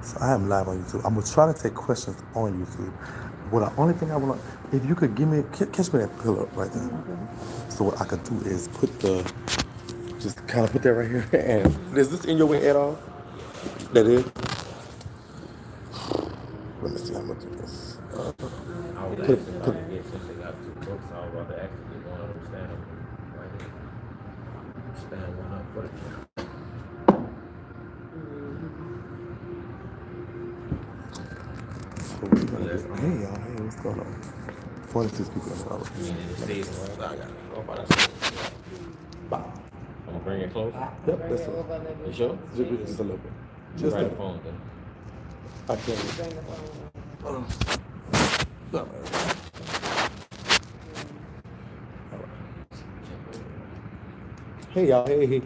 So I am live on YouTube. I'm gonna try to take questions on YouTube. Well, the only thing I want to, if you could give me, catch me that pillow right there. So what I could do is put the, just kind of put that right here. And is this in your way at all? That is. Let me see how I'm gonna do this. I was Put, asking put. about to get since they got 2 books. I was about to actually get one of them stand up right here. Stand one up for the camera. So we're gonna get, hey y'all, hey, what's going on? 46 people in the room. You need any stage one? I got it. Go by that stage. Bow. I'm gonna bring it close. Yep, that's it. You sure? Just a little bit. Just Just a right the bit. phone then. I can't. All right. Hey y'all, hey, hey.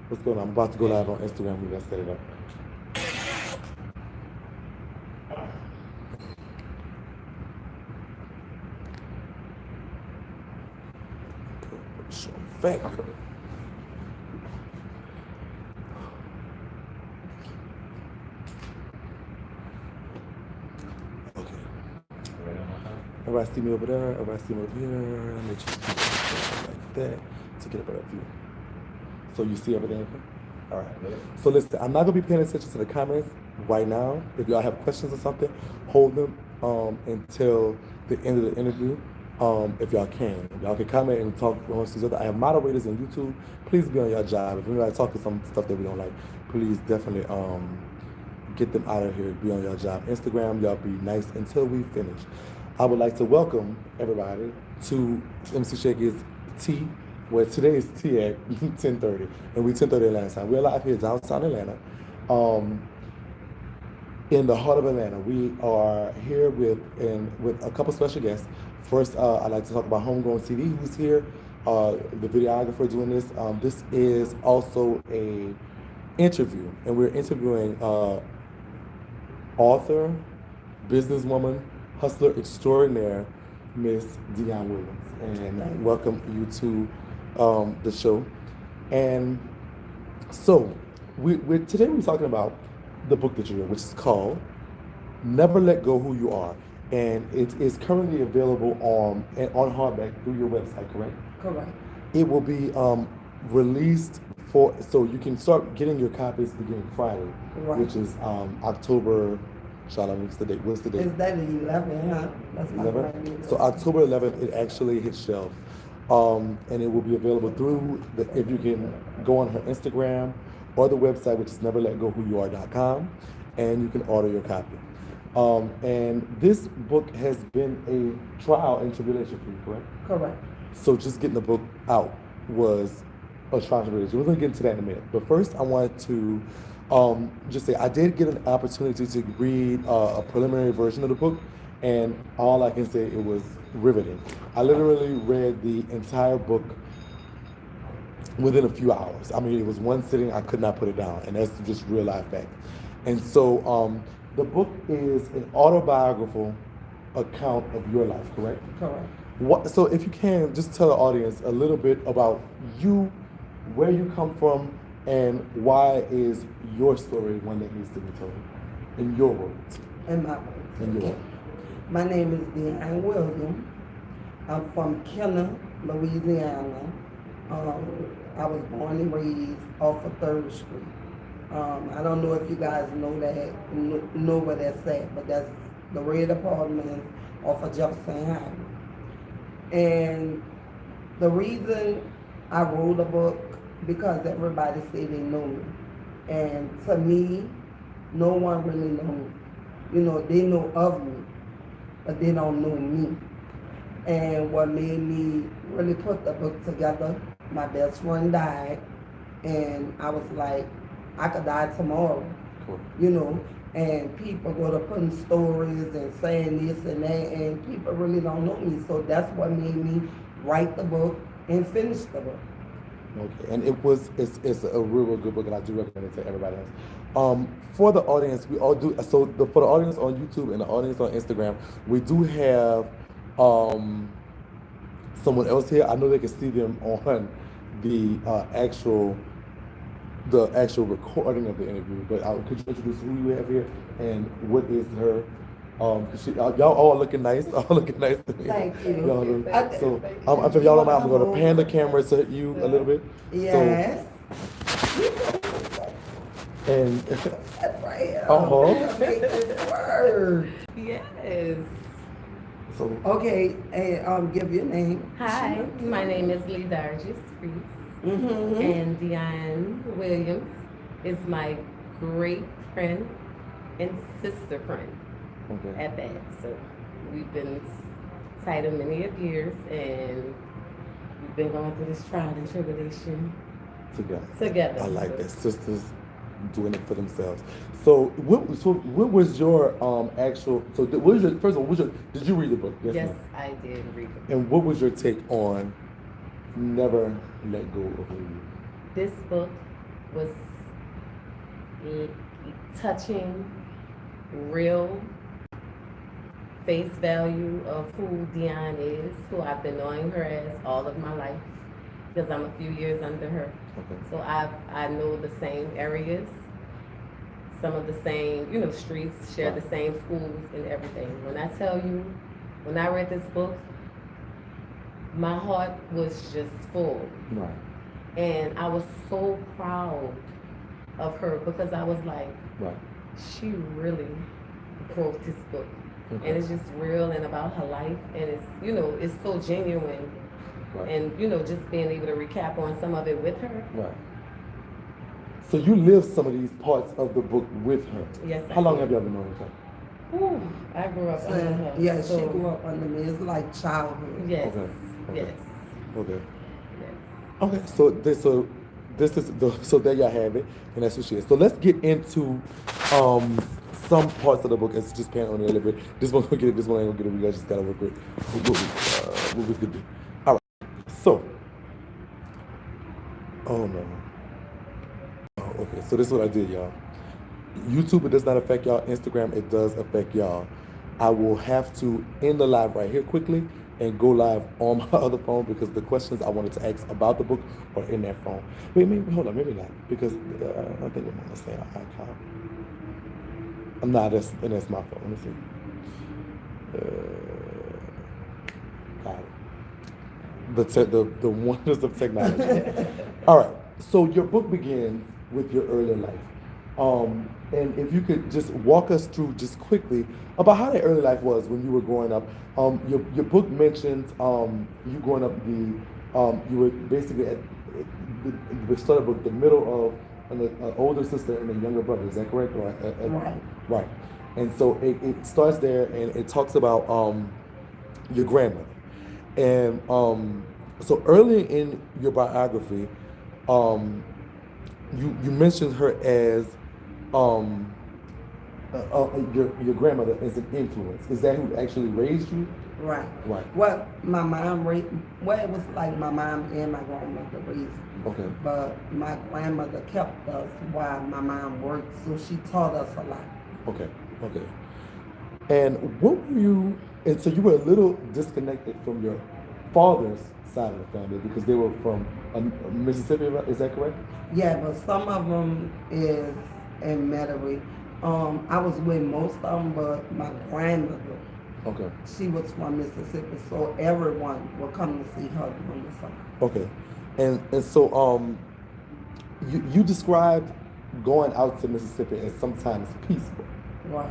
What's going on? I'm about to go live on Instagram. We gotta set it up. Fact. Okay. Everybody see me over there. Everybody see me over here. Let me just keep it like that to get a better view. So you see everything? All right. So listen, I'm not gonna be paying attention to the comments right now. If y'all have questions or something, hold them until the end of the interview. If y'all can, y'all can comment and talk amongst each other. I have moderators on YouTube. Please be on your job. If anybody talking some stuff that we don't like, please definitely get them out of here. Be on your job. Instagram, y'all be nice until we finish. I would like to welcome everybody to MC Shakie's Tea, where today is tea at 10:30, and we 10:30 Atlanta time. We're live here downtown Atlanta, in the heart of Atlanta. We are here with a couple special guests. First, I'd like to talk about Homegrown TV, who's here, the videographer doing this. This is also a interview, and we're interviewing author, businesswoman, hustler extraordinaire, Miss Dianna Williams, and welcome you to the show. And so, today we're talking about the book that you read, which is called "Never Let Go Who You Are," and it is currently available on hardback through your website. Correct? Correct. It will be released so you can start getting your copies beginning Friday, Right. which is October. Charlotte, what's the date? What's the date? Is that 11, huh? That's not 11th. what I need. So October 11th, it actually hits shelves, and it will be available through if you can go on her Instagram or the website, which is neverletgowhoyouare.com, and you can order your copy. And this book has been a trial and tribulation for you, correct? Correct. So just getting the book out was a trial and tribulation. We're going to get into that in a minute. But first, I wanted to just say I did get an opportunity to read a preliminary version of the book, and all I can say, it was riveting. I literally read the entire book within a few hours. I mean, it was one sitting. I could not put it down, and that's just real life fact. And so the book is an autobiographical account of your life, correct? Correct. So if you can, just tell the audience a little bit about you, where you come from, and why is your story one that needs to be told, in your words. In my words. In your words. My name is Dianna Williams. I'm from Kenner, Louisiana. I was born and raised off of 3rd Street. I don't know if you guys know where that's at, but that's the red apartment off of Jefferson Highway. And the reason I wrote a book, because everybody say they know me. And to me, no one really knows me. You know, they know of me, but they don't know me. And what made me really put the book together, my best friend died, and I was like, I could die tomorrow, Cool. you know, and people go to putting stories and saying this and that, and people really don't know me. So that's what made me write the book and finish the book. Okay, and it's a real good book, and I do recommend it to everybody else. For the audience, we all do. So for the audience on YouTube and the audience on Instagram, we do have someone else here. I know they can see them on the actual the actual recording of the interview, but could you introduce who you have here and what is her? 'Cause y'all all looking nice, all looking nice to me. Thank you. So if y'all don't mind, I'm gonna pan the camera to you a little bit. Yes. And That's right here. Make this word. Yes. so Okay, and give your name. Hi, my name is Lee Dargis Priest, Mm-hmm. and Dianna Williams is my great friend and sister friend okay. at that. So we've been tight of many of years, and we've been going through this trial and tribulation together. I like that. Sisters doing it for themselves. So what was your actual? So what was your first of all? Did you read the book? Yes, ma'am? I did read it. And what was your take on Never Let Go of You? This book was touching, real face value of who Dianna is, who I've been knowing her as all of my life, because I'm a few years under her. Okay. So I know the same areas, some of the same, streets, share the same schools and everything. When I tell you, when I read this book, my heart was just full. Right. And I was so proud of her because I was like, Right. she really wrote this book. Okay. And it's just real and about her life, and it's, it's so genuine. Right. And, just being able to recap on some of it with her. Right. So you lived some of these parts of the book with her. Yes. How long have y'all been knowing each other? Ooh, I grew up under her. Yeah, so, she grew up under me. It's like childhood. Yes. Okay. Yes. Okay. Yes. Okay. This is so there y'all have it, and that's what she is. So let's get into some parts of the book. It's just pan on it a little bit. This one gonna get it. This one ain't gonna get it. We guys just gotta work with what we could do. All right. So. Oh no. Oh, okay. So this is what I did, y'all. YouTube, it does not affect y'all. Instagram, it does affect y'all. I will have to end the live right here quickly and go live on my other phone because the questions I wanted to ask about the book are in that phone. Wait, hold on, maybe not, because I think I'm gonna say iCloud. I'm not. That's my phone. Let me see. Got it. The wonders of technology. All right. So your book begins with your early life. And if you could just walk us through just quickly about how that early life was when you were growing up. Your book mentions you growing up you were basically at the start of the book, the middle of an older sister and a younger brother. Is that correct? Or Right. Right. And so it starts there, and it talks about your grandmother. And so early in your biography, you mentioned her as your grandmother as an influence. Is that who actually raised you? Right. Right. Well, my mom raised, well, it was like my mom and my grandmother raised me. Okay. But my grandmother kept us while my mom worked, so she taught us a lot. Okay. Okay. And what were you? And so you were a little disconnected from your father's side of the family because they were from Mississippi. Is that correct? Yeah, but some of them is in Metairie. I was with most of them, but my grandmother, Okay. she was from Mississippi, so everyone would come to see her during the summer. Okay. And so you described going out to Mississippi as sometimes peaceful. Right.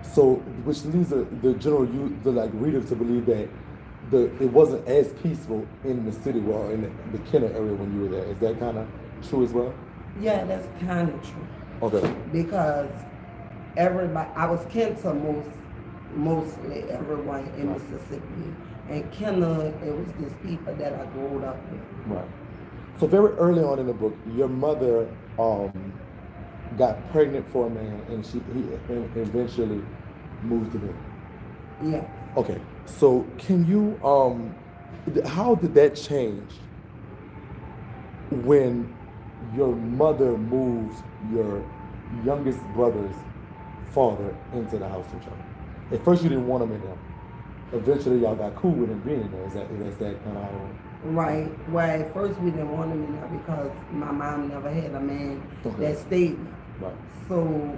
So, which leads the reader to believe that it wasn't as peaceful in the city or in the Kenner area when you were there. Is that kind of true as well? Yeah, that's kind of true. Okay. Because everybody, I was kin to mostly everyone in Mississippi. And Kenner, it was just people that I grew up with. Right. So very early on in the book, your mother got pregnant for a man, and he eventually moved him in. Yeah. Okay. So can you how did that change when your mother moved your youngest brother's father into the house with y'all? At first you didn't want him in there. Eventually y'all got cool with him being there. Is that kind of how? Right. Well, at first we didn't want him in there because my mom never had a man that stayed there. Right. So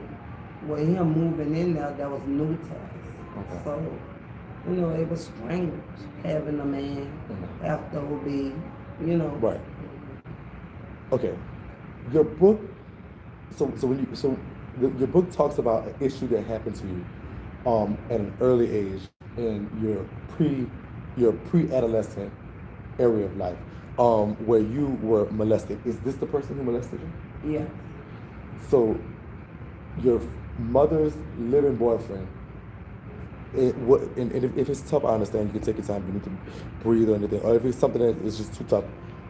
with him moving in there, that was new to us. Okay. So, you know, it was strange having a man after OB, you know. Right. Okay. Your book. Your book talks about an issue that happened to you, at an early age in your pre-adolescent area of life, where you were molested. Is this the person who molested you? Yeah. So, your mother's living boyfriend. And if it's tough, I understand. You can take your time. You need to breathe or anything. Or if it's something that is just too tough,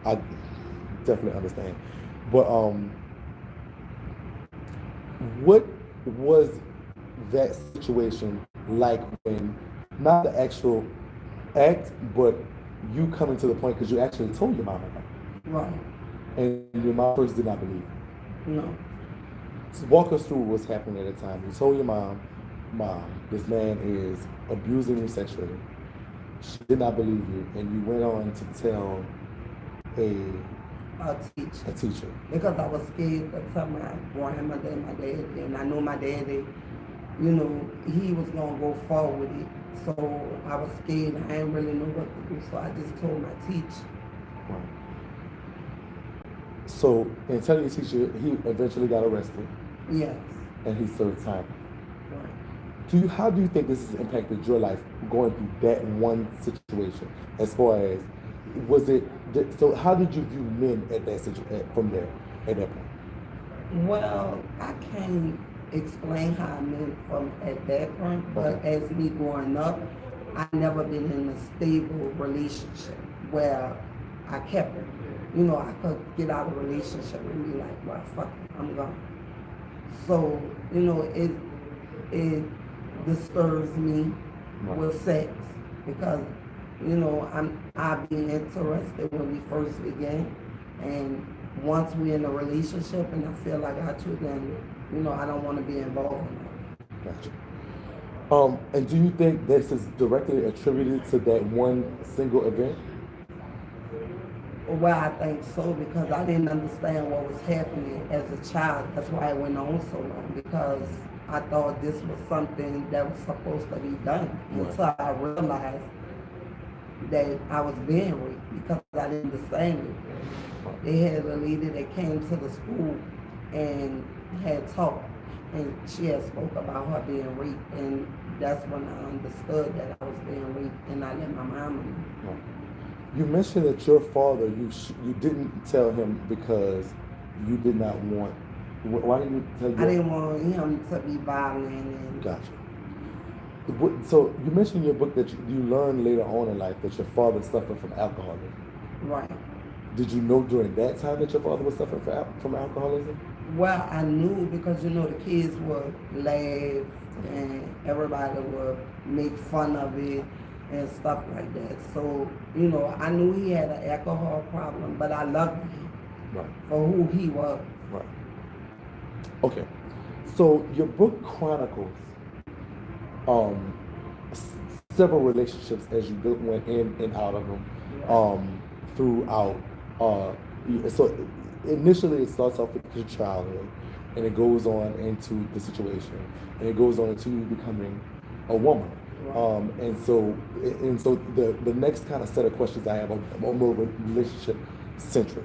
I definitely understand. But what was that situation like when, not the actual act, but you coming to the point because you actually told your mom about it? Right. And your mom first did not believe you. No. So walk us through what's happening at the time. You told your mom, this man is abusing me sexually. She did not believe you, and you went on to tell A teacher. Because I was scared to tell my grandmother and my daddy, and I know my daddy, you know, he was gonna go forward with it. So I was scared. I didn't really know what to do, so I just told my teacher. Right. So in telling your teacher, he eventually got arrested. Yes. And he served time. Right. How do you think this has impacted your life going through that one situation? As far as, so how did you view men at that from there, at that point? Well, I can't explain how I meant from at that point, but as me growing up, I never been in a stable relationship where I kept it. You know, I could get out of a relationship and be like, well, fuck it, I'm gone. So, you know, it disturbs me with sex because, you know, I've been interested when we first began, and once we're in a relationship and I feel like I should, then, you know, I don't want to be involved in that. Gotcha. And do you think this is directly attributed to that one single event? Well, I think so, because I didn't understand what was happening as a child. That's why it went on so long, because I thought this was something that was supposed to be done until I realized that I was being raped, because I didn't understand it. They had a lady that came to the school and had talked, and she had spoke about her being raped, and that's when I understood that I was being raped, and I let my mama know. You mentioned that your father, you didn't tell him because you did not want. Why didn't you tell him? I didn't want him to be violent. And gotcha. So you mentioned in your book that you learned later on in life that your father suffered from alcoholism. Right. Did you know during that time that your father was suffering from alcoholism? Well, I knew because, you know, the kids would laugh and everybody would make fun of it and stuff like that. So, you know, I knew he had an alcohol problem, but I loved him for who he was. Right. Okay. So your book chronicles several relationships as you went in and out of them throughout. So initially it starts off with your childhood, and it goes on into the situation, and it goes on into you becoming a woman. And so the next kind of set of questions I have are more relationship centric.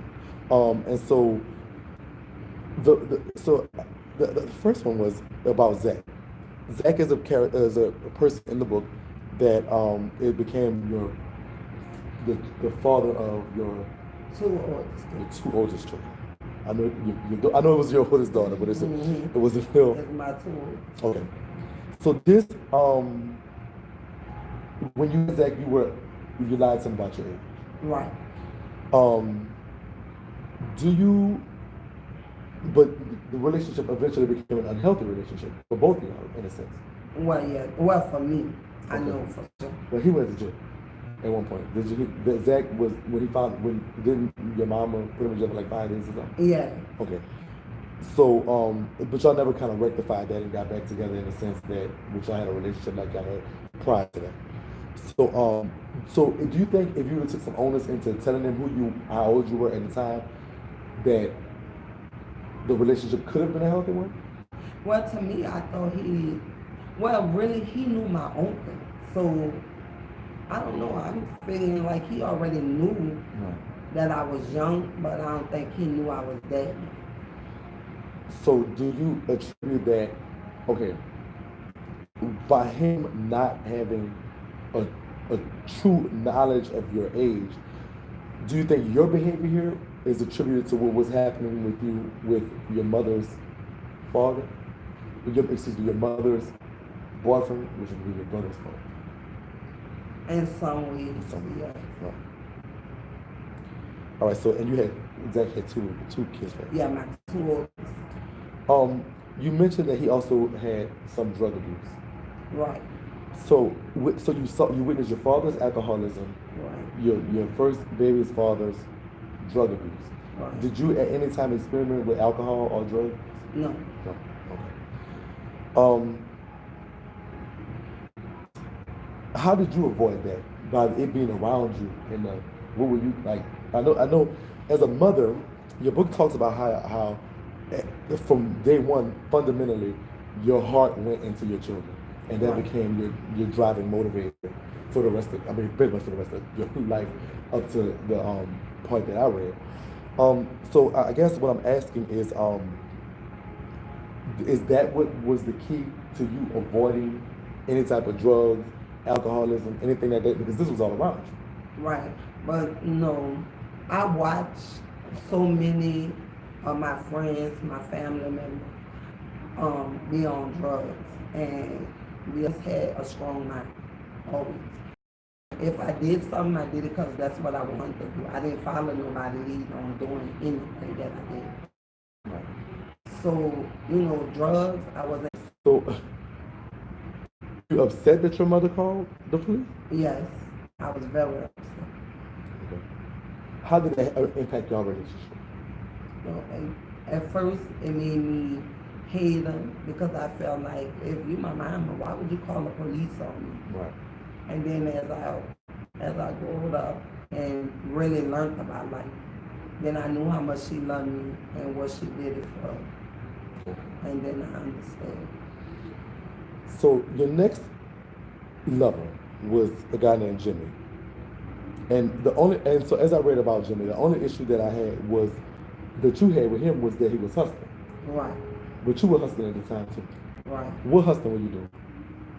And so the first one was about Zach. Zach is a person in the book that it became the father of your two oldest children. I know it was your oldest daughter, but it was a hill. It's my two oldest. Okay. So this when you Zach, you lied to him about your age. Right. But the relationship eventually became an unhealthy relationship for both of you, in a sense. Well, yeah. Well, for me, I know for sure. But he went to jail at one point. Zach was, didn't your mama put him in jail for like 5 days or something? Yeah. Okay. So, but y'all never kind of rectified that and got back together in the sense that y'all had a relationship like y'all had prior to that. So, So do you think if you would have took some onus into telling them how old you were at the time, that the relationship could have been a healthy one? Well, to me, I thought really, he knew my uncle. So, I don't know, I'm feeling like he already knew that I was young, but I don't think he knew I was that young. So do you attribute that, okay, by him not having a true knowledge of your age, do you think your behavior here is attributed to what was happening with you with your mother's father? Your mother's boyfriend, which would be your brother's father? In some ways, yeah. Right. All right, so, and you had two kids, right? Yeah, my two oldest. You mentioned that he also had some drug abuse. Right. So you witnessed your father's alcoholism, right. your first baby's father's drug abuse. Right. Did you at any time experiment with alcohol or drugs? No. No. Okay. How did you avoid that by it being around you? And what were you like? I know, as a mother, your book talks about how from day one, fundamentally, your heart went into your children. And that became your driving motivator for the rest of, pretty much for the rest of your life up to the part that I read. So I guess what I'm asking is that what was the key to you avoiding any type of drugs, alcoholism, anything like that? Because this was all around you. Right, but no, I watched so many of my friends, my family members, be on drugs, and we just had a strong mind, always. If I did something, I did it because that's what I wanted to do. I didn't follow nobody lead on doing anything that I did. Right. So, drugs, I wasn't. So, you upset that your mother called the police? Yes, I was very upset. Okay. How did that impact your relationship? At first, it made me hate them because I felt like, if you my mama, why would you call the police on me? Right. And then as I grew up and really learned about life, then I knew how much she loved me and what she did it for. And then I understood. So your next lover was a guy named Jimmy. And so as I read about Jimmy, the only issue that I had was that you had with him was that he was hustling. Right. But you were hustling at the time too. Right. What hustling were you doing?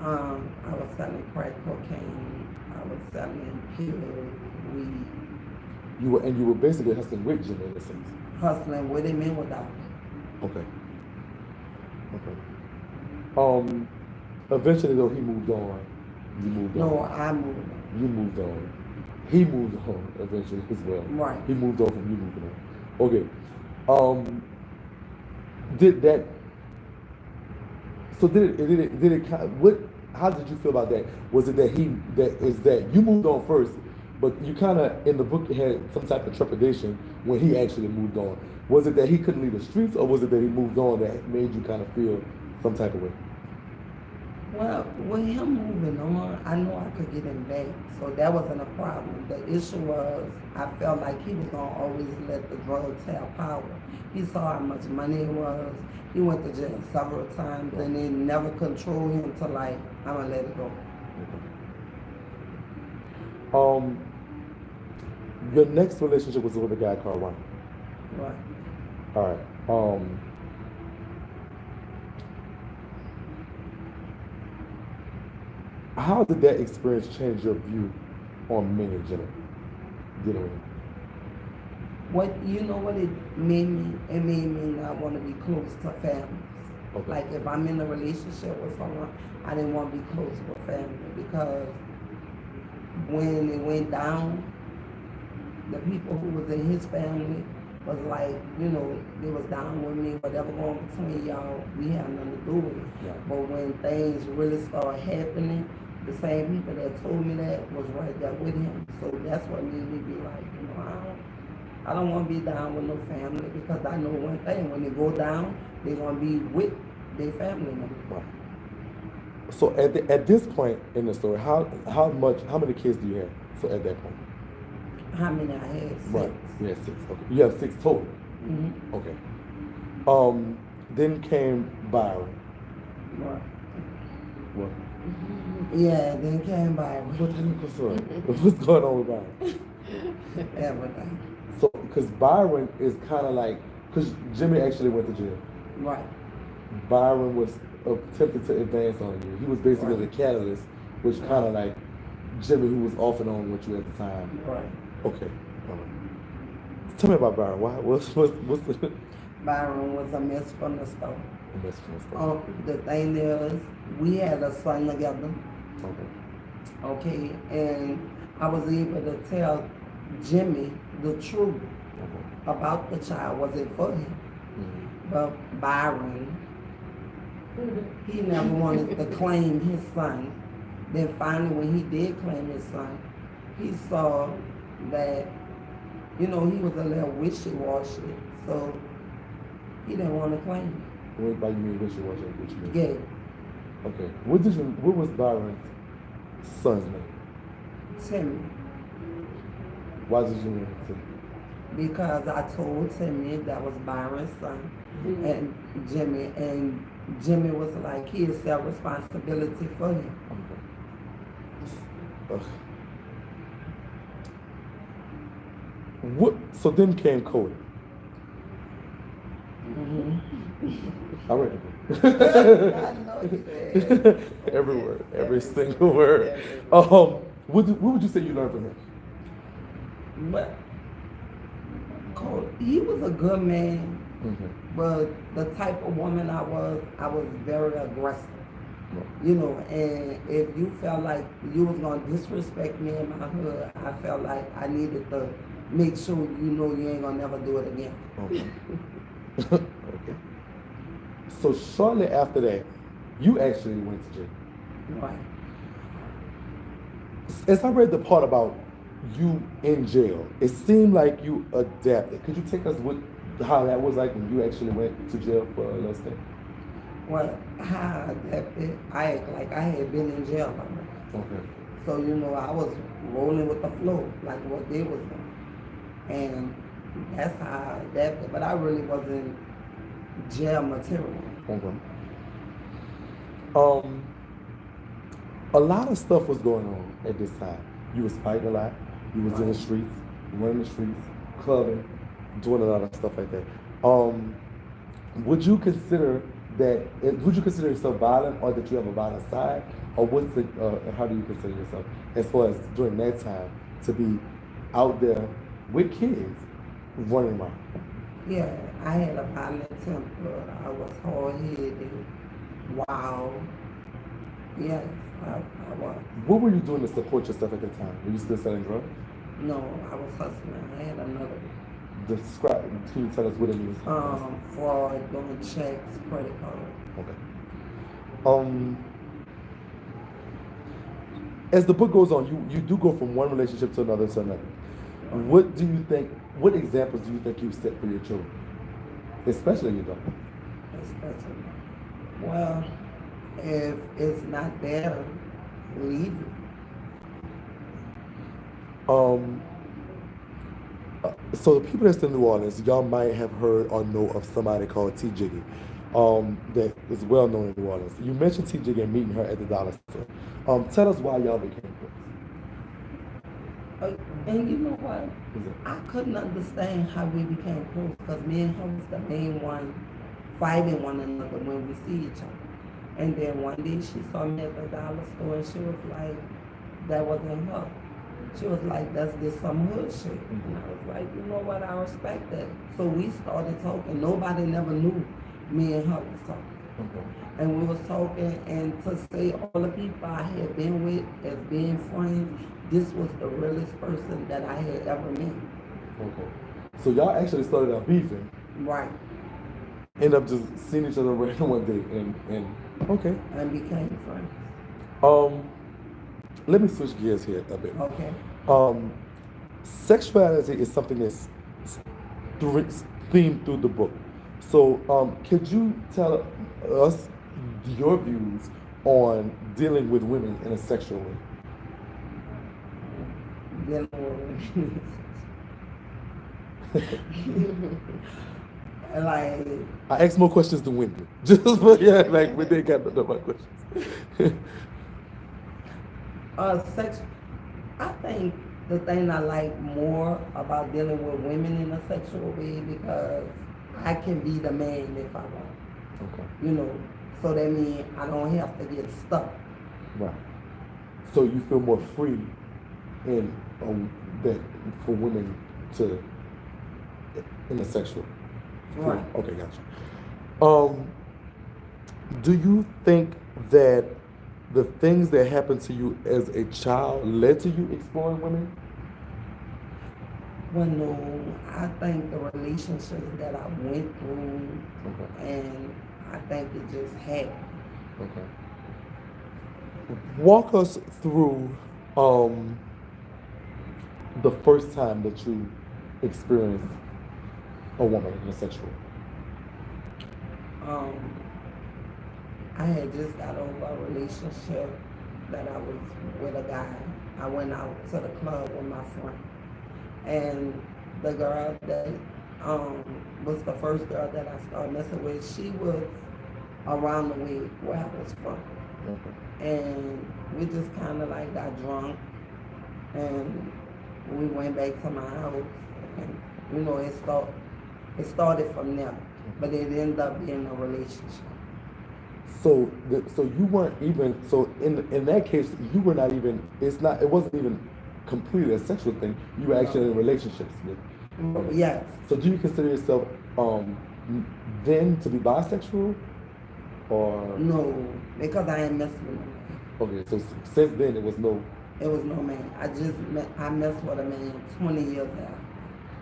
I was selling crack cocaine. I was selling pills, weed. You were basically hustling with Jimmy in a sense. Hustling with him and without him. Okay. Eventually though he moved on. You moved on. No, I moved on. You moved on. He moved on eventually as well. Right. He moved on from you moving on. Okay. Did that? So did it? How did you feel about that? Was it that you moved on first, but you kind of in the book had some type of trepidation when he actually moved on? Was it that he couldn't leave the streets, or was it that he moved on that made you kind of feel some type of way? Well, with him moving on, I knew I could get him back, so that wasn't a problem. The issue was I felt like he was gonna always let the drugs have power. He saw how much money it was. He went to jail several times, and they never controlled him to like, I'm gonna let it go. Your next relationship was with a guy called Rodney. Right. All right. How did that experience change your view on men in general? What it made me? It made me not want to be close to families. Okay. Like if I'm in a relationship with someone, I didn't want to be close with family because when it went down, the people who was in his family was like, they was down with me, whatever going between y'all, we have nothing to do with it. Yeah. But when things really started happening, the same people that told me that was right there with him. So that's what made me be like, I don't want to be down with no family because I know one thing, when they go down, they're going to be with their family members. Right. So at this point in the story, how many kids do you have So at that point. How many I had? 6. Right. You had 6. Okay. You have 6 total. Mm-hmm. Okay. Then came Byron. Right. What? Yeah, then came Byron. What's going on with Byron? Everything. So, because Byron is kind of like, because Jimmy actually went to jail. Right. Byron was attempting to advance on you. He was basically Right. the catalyst, which kind of like Jimmy, who was off and on with you at the time. Right. Okay. All right. Tell me about Byron. What's the Byron was a mess from the start. a mess from the start? The thing is, we had a son together. Okay. Okay, and I was able to tell Jimmy the truth about the child. Was it for him? Mm-hmm. But Byron, he never wanted to claim his son. Then finally, when he did claim his son, he saw that, he was a little wishy-washy, so he didn't want to claim it. What by you mean wishy-washy? What you mean? Gay. Okay. What was Byron's son's name? Timmy. Why did you name Timmy? Because I told Timmy that was Byron's son, and Jimmy was like, he accept responsibility for him. Okay. So then came Cody. Mm-hmm. I read it. I know you did. Every word, every single word. What would you say you learned from him? But Cody, he was a good man, but the type of woman I was very aggressive. And if you felt like you was gonna disrespect me in my hood, I felt like I needed to make sure you ain't gonna never do it again. Okay. Okay. So shortly after that, you actually went to jail. Right. As I read the part about you in jail, it seemed like you adapted. Could you take us how that was like when you actually went to jail for a little stint? Well, how I adapted, I act like I had been in jail already. Okay. So, I was rolling with the flow, like what they was doing. And that's how I adapted. But I really wasn't jail material. Okay. A lot of stuff was going on at this time. You was fighting a lot. You was in the streets, running the streets, clubbing, doing a lot of stuff like that. Would you consider yourself violent, or that you have a violent side, or how do you consider yourself as far as during that time to be out there with kids running around? Yeah, I had a violent temper. I was hard-headed, wild. Yes, I was. What were you doing to support yourself at the time? Were you still selling drugs? No, I was hustling. I had another. Can you tell us what it means? Fraud, doing checks, credit card. Okay. As the book goes on, you do go from one relationship to another to another. What examples do you think you set for your children? Especially your daughter. Especially. Well, if it's not there, leave it. So the people that's in New Orleans, y'all might have heard or know of somebody called T. Jiggy, that is well known in New Orleans. You mentioned T. Jiggy and meeting her at the dollar store. Tell us why y'all became close. And you know what? I couldn't understand how we became close, because me and her was the main one fighting one another when we see each other. And then one day she saw me at the dollar store and she was like, that wasn't her. She was like, that's just some hood shit. And I was like, you know what, I respect that. So we started talking. Nobody never knew me and her was talking. Okay. And we was talking, and to say all the people I had been with as being friends, this was the realest person that I had ever met. Okay. So y'all actually started out beefing. Right. End up just seeing each other random one day and okay. And became friends. Let me switch gears here a bit. Okay. Sexuality is something that's themed through the book. So, could you tell us your views on dealing with women in a sexual way? dealing with women. Like, I asked more questions than women. Just but yeah, like we did got no more questions. sex. I think the thing I like more about dealing with women in a sexual way because I can be the man if I want. Okay. You know, so that means I don't have to get stuck. Right. So you feel more free in that for women to in the sexual. Right. Okay, gotcha. Do you think that the things that happened to you as a child led to you exploring women? Well, no, I think the relationships that I went through, and I think it just happened. Okay. Walk us through the first time that you experienced a woman in a sexual. I had just got over a relationship that I was with a guy. I went out to the club with my friend. And the girl that was the first girl that I started messing with, she was around the way where I was from. And we just kind of like got drunk and we went back to my house. And, you know, it started from there, but it ended up being a relationship. So you weren't even, so in that case, you were not even, it wasn't even completely a sexual thing. You were actually in relationships with. Yes. So do you consider yourself then to be bisexual, or? No, because I ain't messing with him. Okay, so since then it was no. It was no man. I messed with a man 20 years after.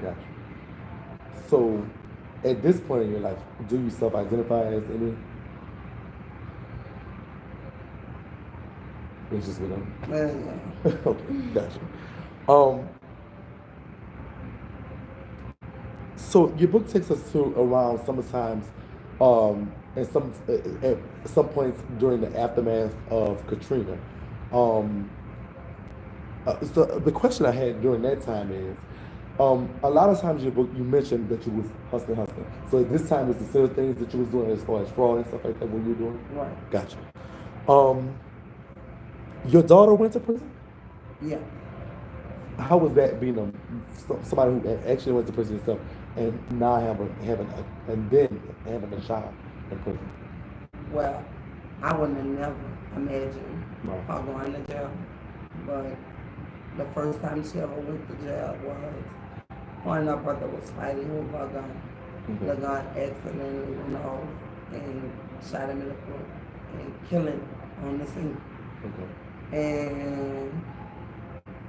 Gotcha. So at this point in your life, do you self-identify as any? It's just with them. Yeah. Okay, gotcha. So your book takes us to around summertimes, at some points during the aftermath of Katrina. So the question I had during that time is, a lot of times in your book you mentioned that you was hustling. So at this time, it's the same things that you was doing as far as fraud and stuff like that. What you were doing? Right. Gotcha. Your daughter went to prison? Yeah. How was that being somebody who actually went to prison yourself and now having a child in prison? Well, I wouldn't have never imagined her going to jail. But the first time she ever went to jail was when her brother was fighting over a gun. The gun accidentally went off and shot him in the foot and killed him on the scene. And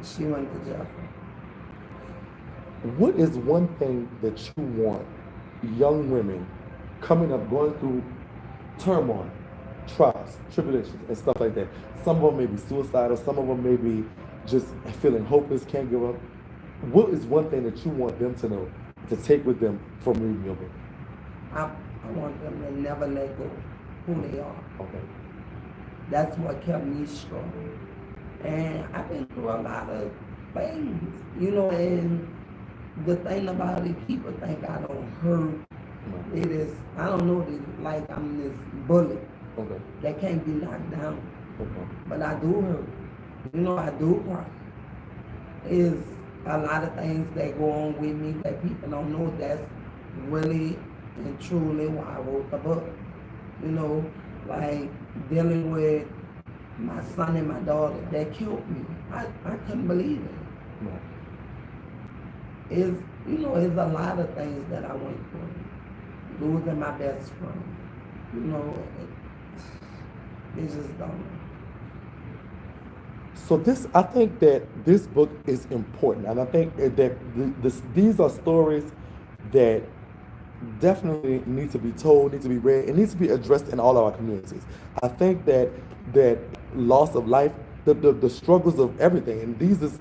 she went to jail for it. What is one thing that you want young women coming up, going through turmoil, trials, tribulations, and stuff like that? Some of them may be suicidal, some of them may be just feeling hopeless, can't give up. What is one thing that you want them to know, to take with them from reading your book? I want them to never let go who they are. Okay. That's what kept me strong. And I've been through a lot of things, you know, and the thing about it, people think I don't hurt. It is, I don't know, like I'm this bullet that can't be knocked down. But I do hurt. You know, I do cry. It's a lot of things that go on with me that people don't know. That's really and truly why I wrote the book. You know, like dealing with my son and my daughter that killed me. I couldn't believe it. It's, you know, it's a lot of things that I went through. Losing my best friend. You know, it just don't know. So I think that this book is important, and I think that these are stories that definitely need to be told, need to be read, and needs to be addressed in all of our communities. I think that loss of life, the struggles of everything, and this is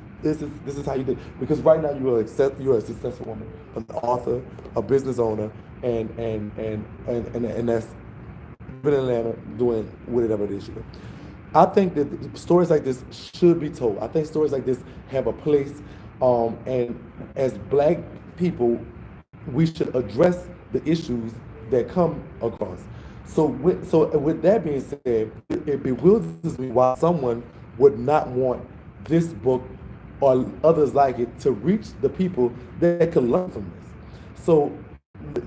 how you do. Because right now you're a successful woman, an author, a business owner, and that's been in Atlanta doing whatever it is you do. I think that stories like this should be told. I think stories like this have a place, and as Black people, we should address the issues that come across. So with that being said, it bewilders me why someone would not want this book or others like it to reach the people that can learn from this. So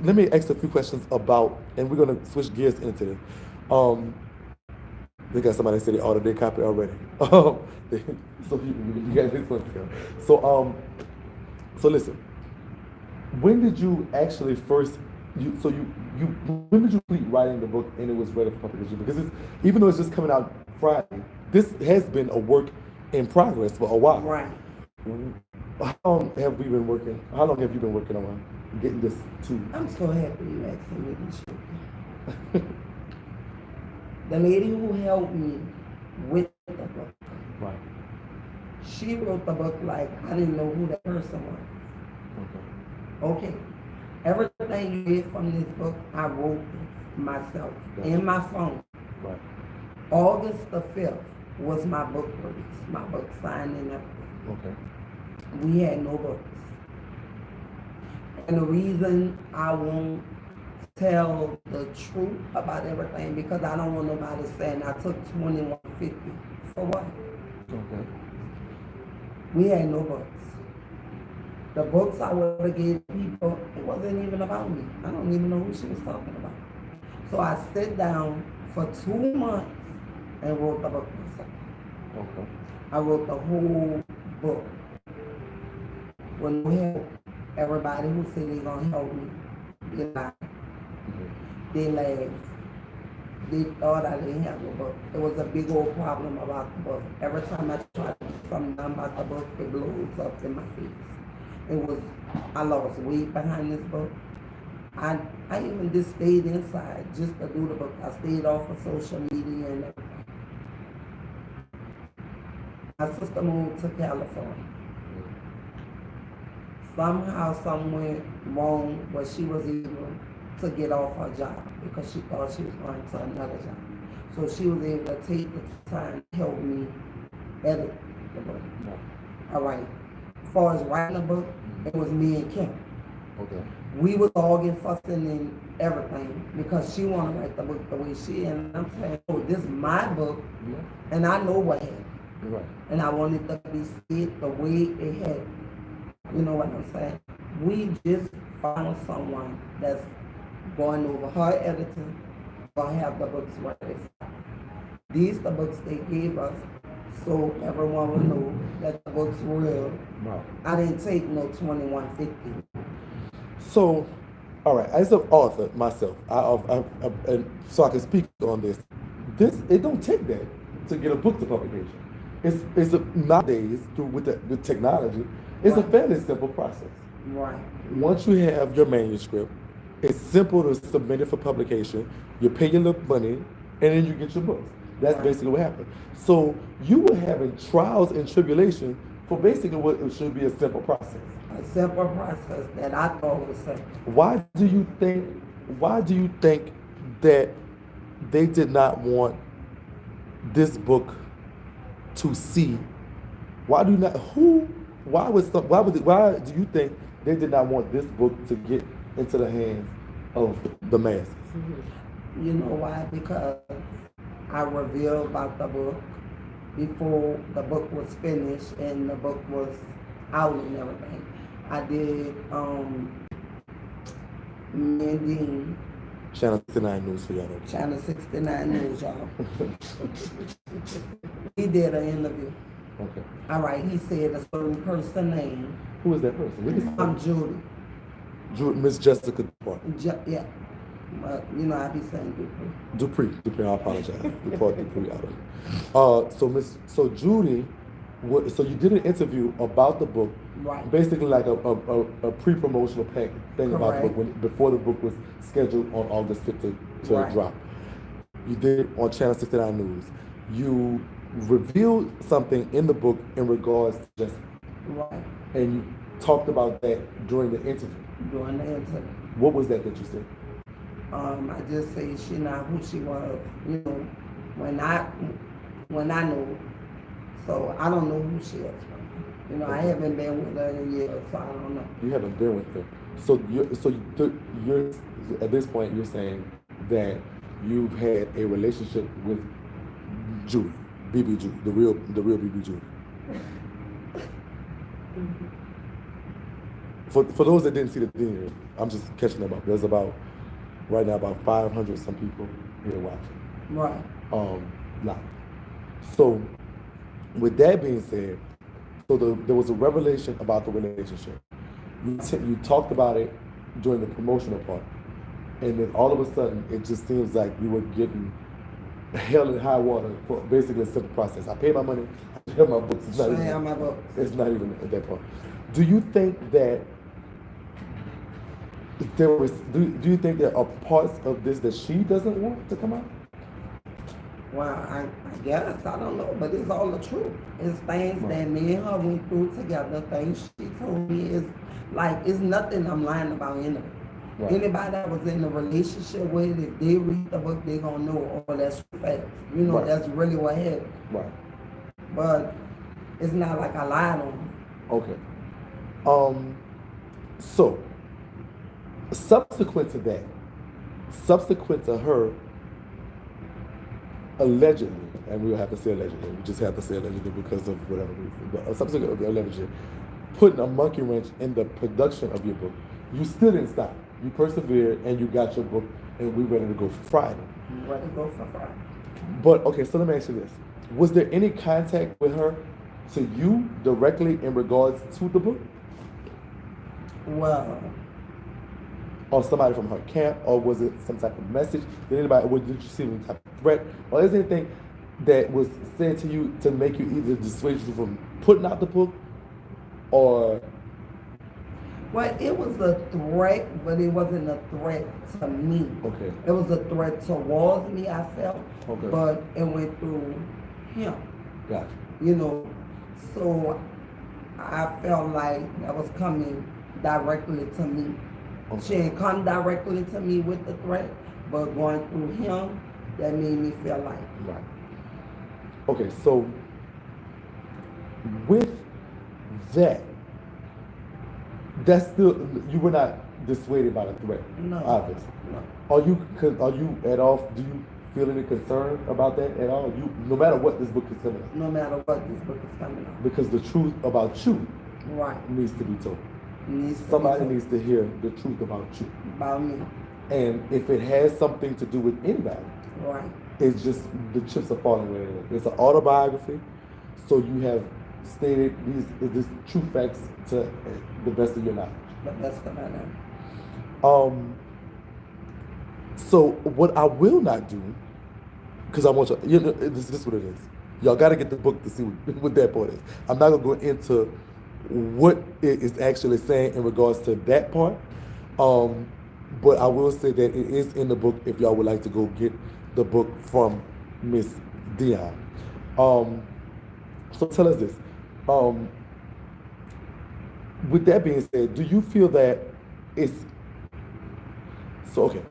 let me ask a few questions about, and we're gonna switch gears into this. They got somebody said they ordered their copy already. So you got this one too. So listen. When did you actually first? When did you complete writing the book and it was ready for publication? Because even though it's just coming out Friday, this has been a work in progress for a while. Right. How long have we been working? How long have you been working on getting this to? I'm so happy you asked me this. The lady who helped me with the book, Right. she wrote the book like I didn't know who that person was. Okay. Everything you read from this book, I wrote myself in my phone. Right. August the 5th was my book release, my book signed and everything. Okay. We had no books. And the reason I won't tell the truth about everything, because I don't want nobody saying I took $21.50. For what? Okay. We had no books. The books I would have gave people, it wasn't even about me. I don't even know who she was talking about. So I sat down for 2 months and wrote the book myself. Okay. I wrote the whole book. With no help. Everybody who said they're gonna help me, they lied. They laughed. They thought I didn't have a book. It was a big old problem about the book. Every time I try to do something about the book, it blows up in my face. I lost weight behind this book. I even just stayed inside just to do the book. I stayed off of social media and everything. My sister moved to California. Somehow, somewhere wrong, but she was able to get off her job because she thought she was going to another job. So she was able to take the time to help me edit the book. All right. As far as writing the book, it was me and Kim. Okay. We was arguing, fussing, and everything because she wanted to write the book the way she, and I'm saying, oh, this is my book, and I know what happened. Right. And I wanted to be said the way it had. You know what I'm saying? We just found someone that's going over her editing, gonna have the books ready. These the books they gave us, so everyone will know that the book's real. Right. I didn't take no $21.50. So, all right, as an author myself, and so I can speak on this. It don't take that to get a book to publication. Nowadays with technology, it's a fairly simple process. Right. Once you have your manuscript, it's simple to submit it for publication. You pay your little money, and then you get your books. That's basically what happened. So you were having trials and tribulations for basically what it should be a simple process. A simple process that I thought was simple. Why do you think that they did not want this book to see? Why do you think they did not want this book to get into the hands of the masses? You know why? Because I revealed about the book before the book was finished and the book was out and everything. I did Dean. Channel 69 News for y'all. Channel 69 News, y'all. He did an interview. Okay. All right, he said a certain person name. Who is that person? I'm Judy. Miss Jessica Dupont. Yeah. You know, I be saying Dupree. Dupree, I apologize. Dupree out of it. So Judy, so you did an interview about the book. Right. Basically like a pre-promotional thing about the book before the book was scheduled on August 5th to drop. You did it on Channel 69 News. You revealed something in the book in regards to Jessica. Right. And you talked about that during the interview. During the interview. What was that you said? I just say she not who she was. You know, when I know. So I don't know who she is. You know, I haven't been with her in years, so I don't know. You haven't been with her. So you're at this point you're saying that you've had a relationship with Judy, BB Judy, the real BB Judy. For those that didn't see the thing, I'm just catching them up. There's right now about 500 some people here watching. Right. Live. So with that being said, so there was a revelation about the relationship. You talked about it during the promotional part, and then all of a sudden it just seems like you were getting hell and high water for basically a simple process. I pay my money, I have my books. It's not even at that point. Do you think that do you think there are parts of this that she doesn't want to come out? Well, I guess, I don't know, but it's all the truth. It's things that me and her went through together, things she told me is like, it's nothing I'm lying about anyway. Right. Anybody that was in a relationship with, if they read the book, they gonna know, oh, that's facts. You know, that's really what happened. Right. But it's not like I lied on her. Okay. So, subsequent to her allegedly, and we will have to say allegedly, we just have to say allegedly because of whatever reason, but subsequent allegedly, putting a monkey wrench in the production of your book, you still didn't stop. You persevered and you got your book, and we ready to go for Friday. Ready to go for Friday. But okay, so let me ask you this. Was there any contact with her to you directly in regards to the book? Well, or somebody from her camp, or was it some type of message? Did you see any type of threat? Or is there anything that was said to you to make you either dissuade you from putting out the book, or? Well, it was a threat, but it wasn't a threat to me. Okay. It was a threat towards me, I felt. Okay. But it went through him. Gotcha. You know, so I felt like that was coming directly to me. Okay. She didn't come directly to me with the threat, but going through him, that made me feel like. Right. Okay, so with that, that's still, you were not dissuaded by the threat. No. Obviously. No. Are you at all, do you feel any concern about that at all? No matter what this book is coming out. No matter what this book is coming out. Because the truth about you needs to be told. Somebody needs to hear the truth about you. About me. And if it has something to do with anybody, it's just the chips are falling where it is. It's an autobiography, so you have stated these true facts to the best of your knowledge. The best of my knowledge. So what I will not do, because I want you know, this is what it is. Y'all got to get the book to see what that part is. I'm not going to go into what it is actually saying in regards to that part. But I will say that it is in the book if y'all would like to go get the book from Miss Dion. So tell us this. With that being said, do you feel that it's so okay?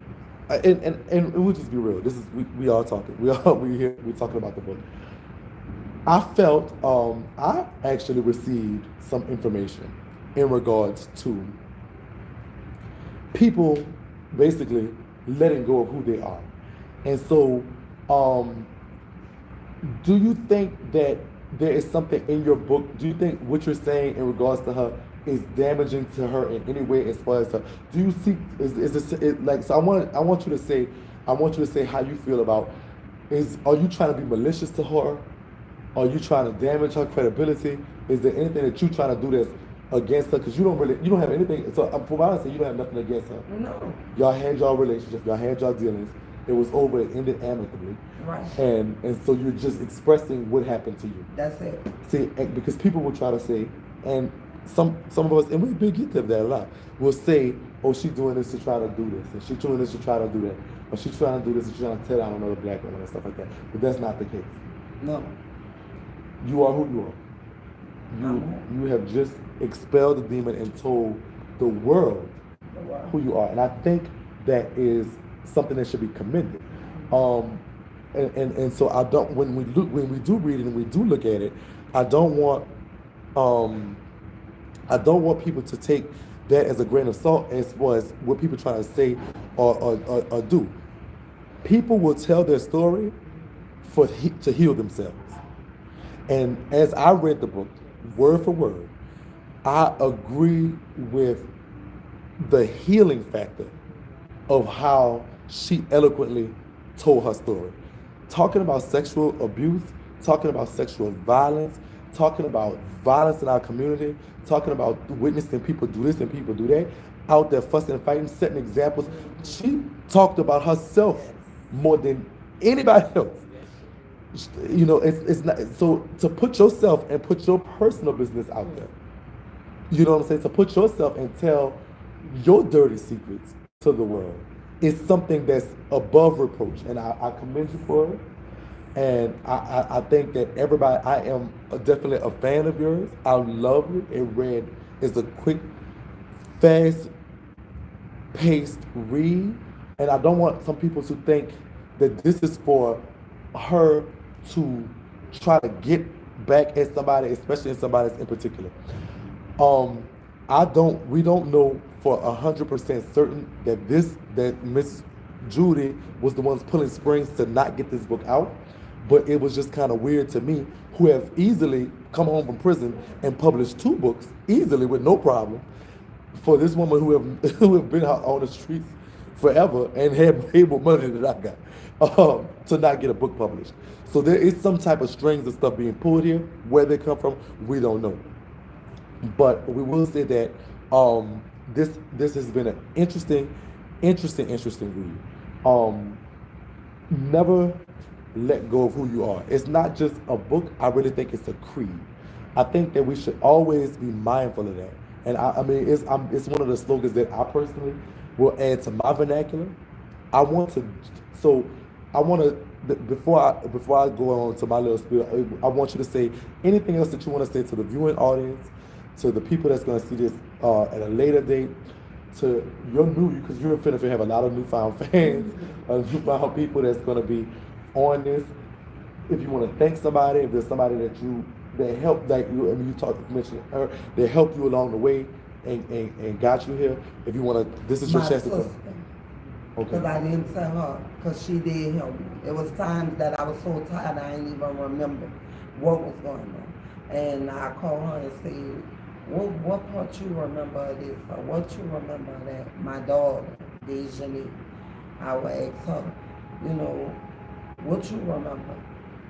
And we'll just be real. This is we are talking. We're talking about the book. I felt I actually received some information in regards to people basically letting go of who they are. And so do you think that there is something in your book? Do you think what you're saying in regards to her is damaging to her in any way as far as her? Do you see is this like, so I want you to say how you feel about, are you trying to be malicious to her? Are you trying to damage her credibility? Is there anything that you're trying to do that's against her? Because you don't have anything. So from what I say, you don't have nothing against her. No. Y'all had y'all relationship. Y'all had y'all dealings. It was over. It ended amicably. Right. And so you're just expressing what happened to you. That's it. See, because people will try to say, and some of us, and we've been guilty of that a lot, will say, oh, she's doing this to try to do this, and she's doing this to try to do that, or she's trying to do this and she's trying to tear down another black woman and stuff like that. But that's not the case. No. You are who you are. You have just expelled the demon and told the world who you are. And I think that is something that should be commended. And so I don't, when we do read it and we do look at it, I don't want people to take that as a grain of salt as far as what people trying to say or do. People will tell their story to heal themselves. And as I read the book, word for word, I agree with the healing factor of how she eloquently told her story. Talking about sexual abuse, talking about sexual violence, talking about violence in our community, talking about witnessing people do this and people do that, out there fussing and fighting, setting examples. She talked about herself more than anybody else. You know, it's not, so to put yourself and put your personal business out there, you know what I'm saying, to put yourself and tell your dirty secrets to the world is something that's above reproach, and I commend you for it. And I think that everybody, I am definitely a fan of yours. I love it. It read, it's a quick, fast-paced read, and I don't want some people to think that this is for her to try to get back at somebody, especially in somebody in particular. We don't know for 100% certain that Miss Judy was the ones pulling strings to not get this book out, but it was just kind of weird to me, who have easily come home from prison and published 2 books easily with no problem, for this woman who have been out on the streets forever and had way more money than I got, to not get a book published. So there is some type of strings and stuff being pulled here. Where they come from, we don't know. But we will say that this has been an interesting read. Never let go of who you are. It's not just a book. I really think it's a creed. I think that we should always be mindful of that. And I mean, it's one of the slogans that I personally will add to my vernacular. Before I go on to my little spiel, I want you to say anything else that you want to say to the viewing audience, to the people that's going to see this at a later date, to because you're finna have a lot of newfound fans, newfound people that's going to be on this. If you want to thank somebody, if there's somebody that helped, like you, I mean, mentioned her, they helped you along the way and got you here. If you want to, this is your chance to talk. Because I didn't tell her, because she did help me. It was times that I was so tired I didn't even remember what was going on. And I called her and said, what part you remember of this, or what you remember of that? My daughter, Dianna, I would ask her, what you remember?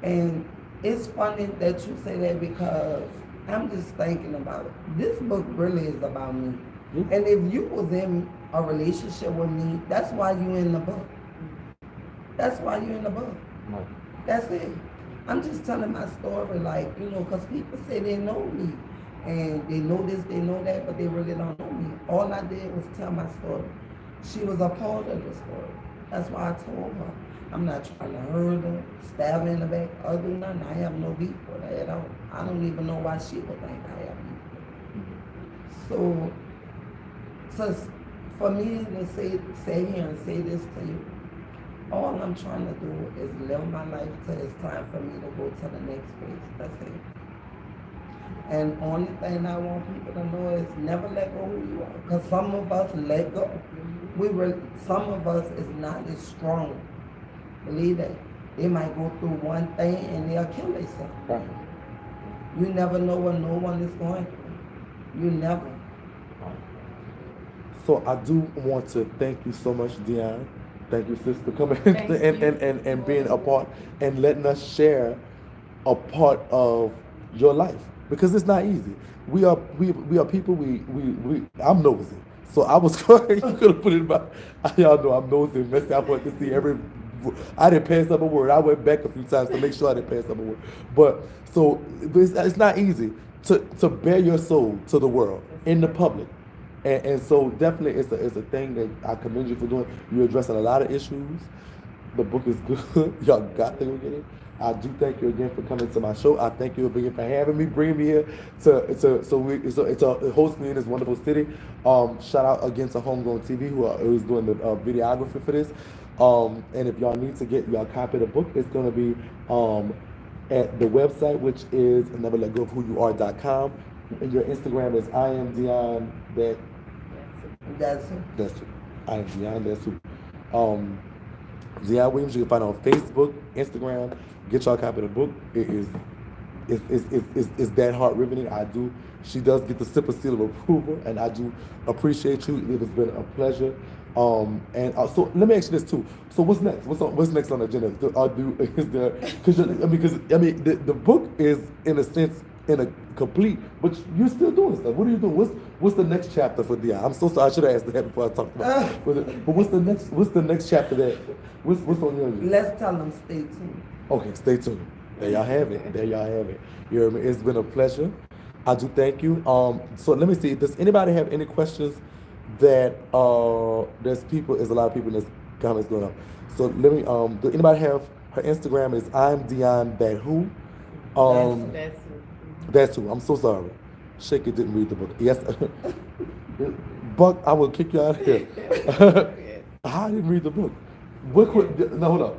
And it's funny that you say that, because I'm just thinking about it. This book really is about me. Mm-hmm. And if you was in a relationship with me, that's why you in the book. That's why you in the book. Right. That's it. I'm just telling my story, because people say they know me, and they know this, they know that, but they really don't know me. All I did was tell my story. She was a part of the story. That's why I told her. I'm not trying to hurt her, stab her in the back, or do nothing. I have no beef with her at all. I don't even know why she would think I have beef with her. So for me to say here and say this to you, all I'm trying to do is live my life till it's time for me to go to the next phase. That's it. And only thing I want people to know is never let go who you are. Because some of us let go. Some of us is not as strong. Believe that. They might go through one thing and they'll kill themselves. Right. You never know what no one is going through. You never. So I do want to thank you so much, Dianna. Thank you, sis, for coming and being a part and letting us share a part of your life, because it's not easy. We are people. I'm nosy, so I was going. You could have put it about. Y'all know I'm nosy. Messy. I want to see every. I didn't pass up a word. I went back a few times to make sure I didn't pass up a word. But it's not easy to bare your soul to the world in the public. And so definitely it's a thing that I commend you for doing. You're addressing a lot of issues. The book is good. Y'all got to go get it. I do thank you again for coming to my show. I thank you again for having me, bringing me here to host me in this wonderful city. Shout out again to Homegrown TV who's doing the videography for this. And if y'all need to get y'all copy of the book, it's gonna be at the website, which is neverletgoofwhoyouare.com. And your Instagram is I am Dion. That's it. That's it. I am Dion. That's who. Dion Williams. You can find her on Facebook, Instagram. Get y'all a copy of the book. It is. It's that heart riveting. I do. She does get the sip of seal of approval, and I do appreciate you. It has been a pleasure. And so let me ask you this too. So what's next? What's next on the agenda? The book is in a sense in a complete, but you're still doing stuff. What are you doing? What's the next chapter for Dion? I'm so sorry. I should have asked that before I talked about it. But what's the next chapter that what's on your list? Let's tell them stay tuned. Okay, stay tuned. There y'all have it. There y'all have it. You heard me? It's been a pleasure. I do thank you. So let me see. Does anybody have any questions? That there's a lot of people in this comments going up. So let me do anybody have her Instagram is I'm Dion that who? That's who. I'm so sorry. Shakie didn't read the book. Yes. Buck, I will kick you out of here. I didn't read the book. No, hold up.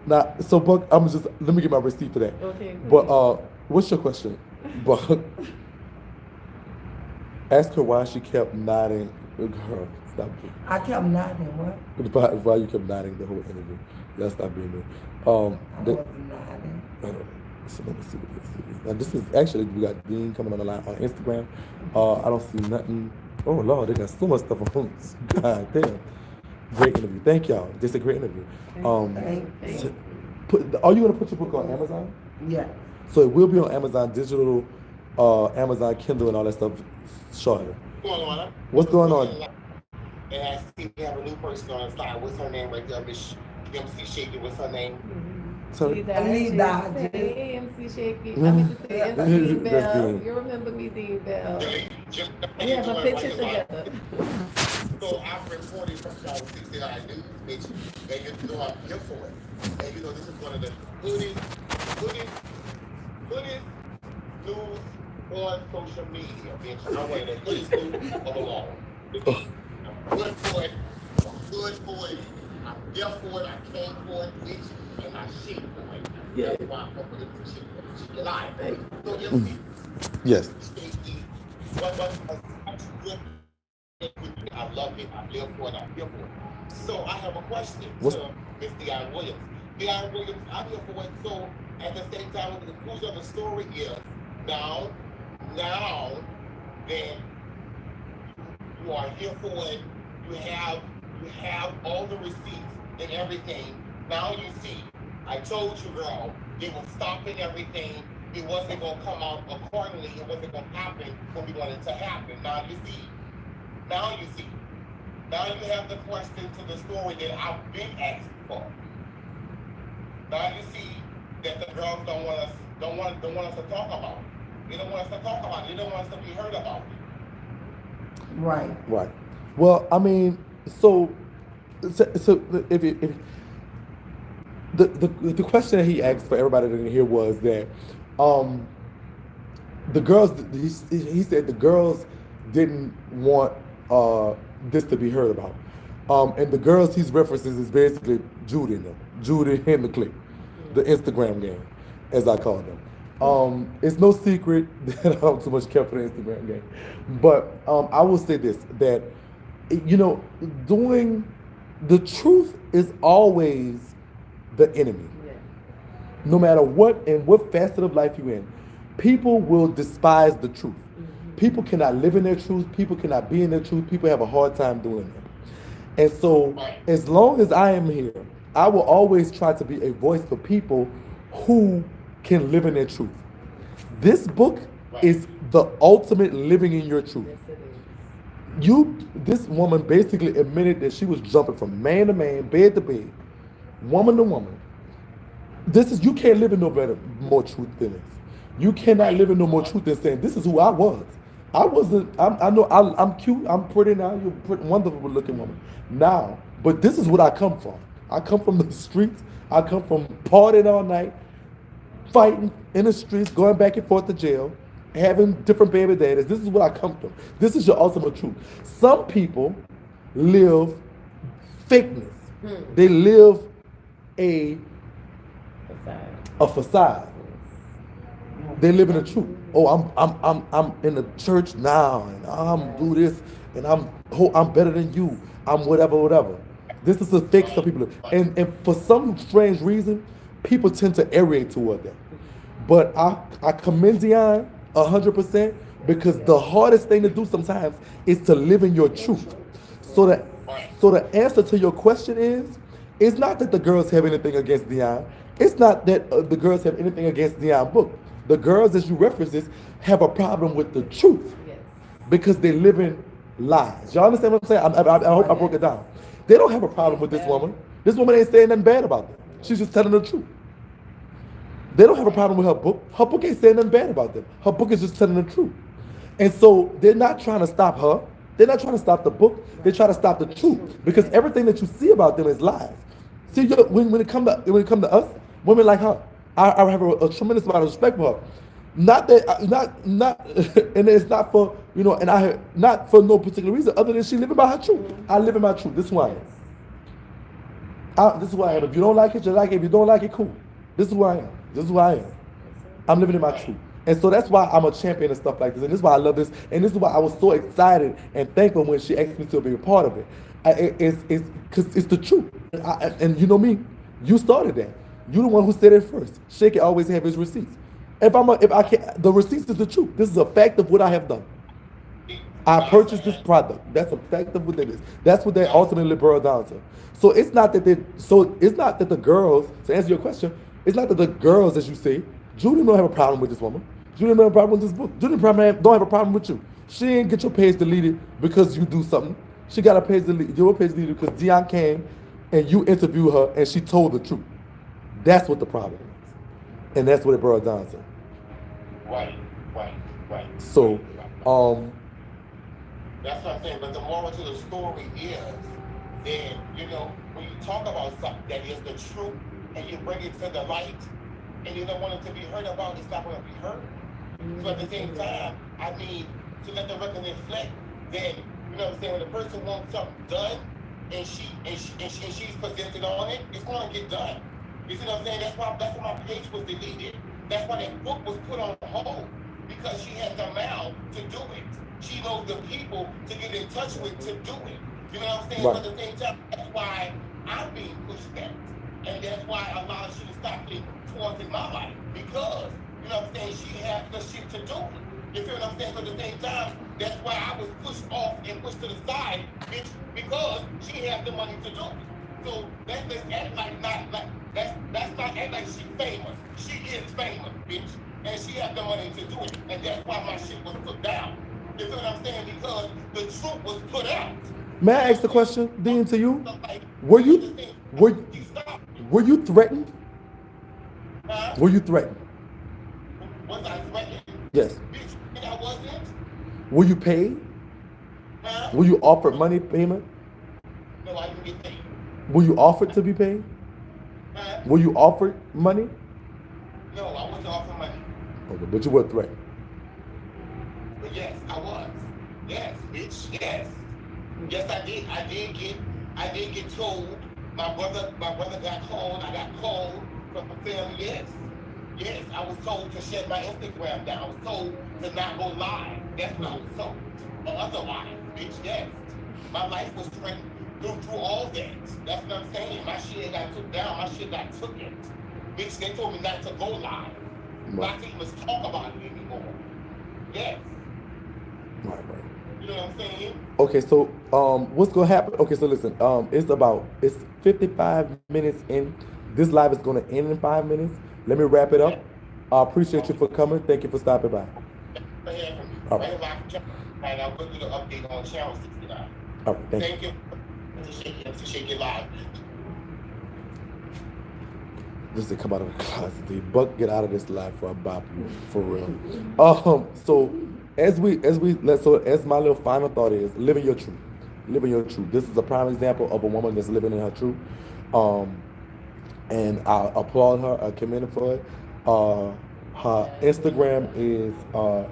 Now, so Buck, let me get my receipt for that. Okay. But what's your question? Buck, ask her why she kept nodding. Girl, stop it. I kept nodding. What? Why you kept nodding the whole interview? Let's stop being there. I wasn't nodding. So let me see what this is. Now this is actually, we got Dean coming on the line on Instagram. I don't see nothing. Oh Lord, they got so much stuff on. God damn. Great interview. Thank y'all. This is a great interview. Are you gonna put your book on Amazon? Yeah. So it will be on Amazon Digital, Amazon Kindle, and all that stuff shortly. What's going on? And I see we have a new person on the side. What's her name right there? Miss MC Shakie. What's her name? Sorry. Hey, MC Shakie. I mean to say MC Bell. You remember me, Dean Bell. We have a picture together. So I've reported from y'all 69 News, bitch, and you know I'm here for it. And you know this is one of the goodest news on social media, bitch. I'm one of the goodest news of them all. I'm good for it. I'm good for it. I'm there for it. I came for it, bitch, and I shit for it. Yeah. That's why I'm fucking with the shit. She alive. So MC, Yes. I love it. I live for it. I'm here for it. So I have a question to Miss Dion Williams. Dion Williams, I'm here for it. So at the same time, the conclusion of the story is now that you are here for it, you have all the receipts and everything. Now you see, I told you, girl, it was stopping everything. It wasn't going to come out accordingly. It wasn't going to happen when we wanted it to happen. Now you see. Now you have the question to the story that I've been asking for. Now you see that the girls don't want us to talk about it. They don't want us to talk about it. They don't want us to be heard about it. Right. Well, I mean, so if the question that he asked for everybody to hear was that the girls, he said the girls didn't want this to be heard about. And the girls he's references is basically Judy and them. Judy and the clique. The Instagram game, as I call them. It's no secret that I'm too much careful for the Instagram game. But I will say this, that, you know, the truth is always the enemy. Yeah. No matter what and what facet of life you're in, people will despise the truth. People cannot live in their truth. People cannot be in their truth. People have a hard time doing that. And so as long as I am here, I will always try to be a voice for people who can live in their truth. This book is the ultimate living in your truth. Yes, it is. This woman basically admitted that she was jumping from man to man, bed to bed, woman to woman. You can't live in more truth than this. You cannot live in no more truth than saying, this is who I was. I know I'm cute, I'm pretty now, you're a pretty, wonderful looking woman. Now, but this is what I come from. I come from the streets. I come from partying all night, fighting in the streets, going back and forth to jail, having different baby daddies. This is what I come from. This is your ultimate truth. Some people live fakeness. They live a facade. They live in the truth. Oh, I'm in the church now, and I'm do this, and I'm better than you. I'm whatever. This is a fake stuff people live. And for some strange reason, people tend to aerate toward that. But I commend Dion 100% because the hardest thing to do sometimes is to live in your truth. So the answer to your question is, it's not that the girls have anything against Dion. It's not that the girls have anything against Dion's book. The girls, as you reference this, have a problem with the truth because they live in lies. Y'all understand what I'm saying? I hope I broke it down. They don't have a problem with this woman. This woman ain't saying nothing bad about them. She's just telling the truth. They don't have a problem with her book. Her book ain't saying nothing bad about them. Her book is just telling the truth. And so they're not trying to stop her. They're not trying to stop the book. They're trying to stop the truth because everything that you see about them is lies. See, when it comes to us, women like her, I have a tremendous amount of respect for her. Not that, and it's not for, and I have, not for no particular reason other than she living by her truth. I live in my truth. This is who I am. This is who I am. If you don't like it, you like it. If you don't like it, cool. This is who I am. This is who I am. I'm living in my truth. And so that's why I'm a champion and stuff like this. And this is why I love this. And this is why I was so excited and thankful when she asked me to be a part of it. It's because it's the truth. And you know me, you started that. You the one who said it first. Shakie always have his receipts. If I can't, the receipts is the truth. This is a fact of what I have done. I purchased this product. That's a fact of what it is. That's what they ultimately boil down to. So it's not that the girls, to answer your question, it's not that the girls, as you say, Judy don't have a problem with this woman. Judy don't have a problem with this book. Judy don't have a problem with you. She ain't get your page deleted because you do something. She got your page deleted because Dion came and you interviewed her and she told the truth. That's what the problem is. And that's what it boils down to. Right. So, that's what I'm saying. But the moral to the story is that, when you talk about something that is the truth and you bring it to the light and you don't want it to be heard about, it's not going to be heard. So at the same time, to let the record reflect, then, when the person wants something done and she's persistent on it, it's going to get done. You see what I'm saying? That's why my page was deleted. That's why that book was put on hold, because she has the mouth to do it. She knows the people to get in touch with to do it. You know what I'm saying? Right. But at the same time, that's why I'm being pushed back. And that's why I allowed you to stop getting towards in my life. Because, she has the shit to do it. You feel what I'm saying? But at the same time, that's why I was pushed off and pushed to the side, bitch, because she has the money to do it. So that's act like that's not act like she's famous. She is famous, bitch. And she has the money to do it. And that's why my shit was put down. You feel what I'm saying? Because the truth was put out. may I ask the question, Dean, to you? Were you threatened? Were you threatened? Was I threatened? Yes. Bitch, I wasn't. Were you paid? Were you offered money payment? No, I didn't get paid. Were you offered to be paid? Were you offered money? No, I wasn't offered money. Okay, but you were threatened. But yes, I was. Yes, bitch. Yes. Yes, I did. I did get told. My brother got called. I got called from the family. Yes. Yes, I was told to shut my Instagram down. I was told to not go live. That's what I was told. Or otherwise, bitch. Yes. My life was threatened through all that. That's what I'm saying. My shit got took down. My shit got took it. Bitch, they told me not to go live. Not to even talk about it anymore. Yes. Right. You know what I'm saying? Okay, so what's gonna happen? Okay, so listen, it's 55 minutes in. This live is gonna end in 5 minutes. Let me wrap it up. I appreciate you for coming. Thank you for stopping by. All right. And I will do the update on channel 69. All right, thank you. MC Shakie Live. Just to come out of the closet, dude. Buck, get out of this live for a bop you, for real. So as my little final thought is, living your truth. Living your truth. This is a prime example of a woman that's living in her truth. And I applaud her, I commend her for it. Her Instagram is,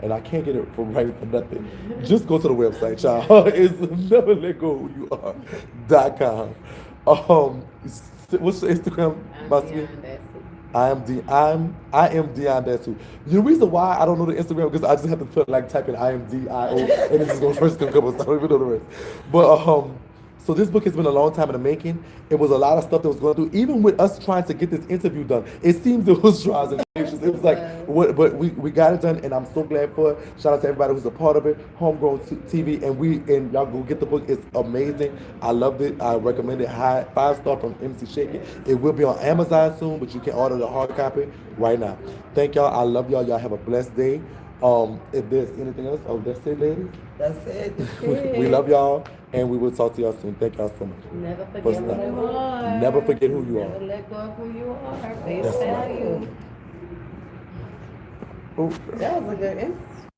and I can't get it for nothing. Just go to the website, y'all. It's neverletgowhoyouare.com. What's your Instagram? I'm Bossy? beyond that too. I am Dion that too. The reason why I don't know the Instagram because I just have to put like type in I am DIO and it's just gonna first come up. So I don't even know the rest. But so this book has been a long time in the making. It was a lot of stuff that was going through. Even with us trying to get this interview done, it seems it was trials and tribulations. It was like what, but we got it done, and I'm so glad for it. Shout out to everybody who's a part of it. Homegrown TV, and y'all go get the book. It's amazing. I loved it. I recommend it. 5-star from MC Shakie. It will be on Amazon soon, but you can order the hard copy right now. Thank y'all. I love y'all. Y'all have a blessed day. If there's anything else, that's it, ladies. That's it. We love y'all, and we will talk to y'all soon. Thank y'all so much. Never forget What's who that? you are. Never forget who you Never are. let go of who you are. Face That's right. value. Oh. That was a good answer.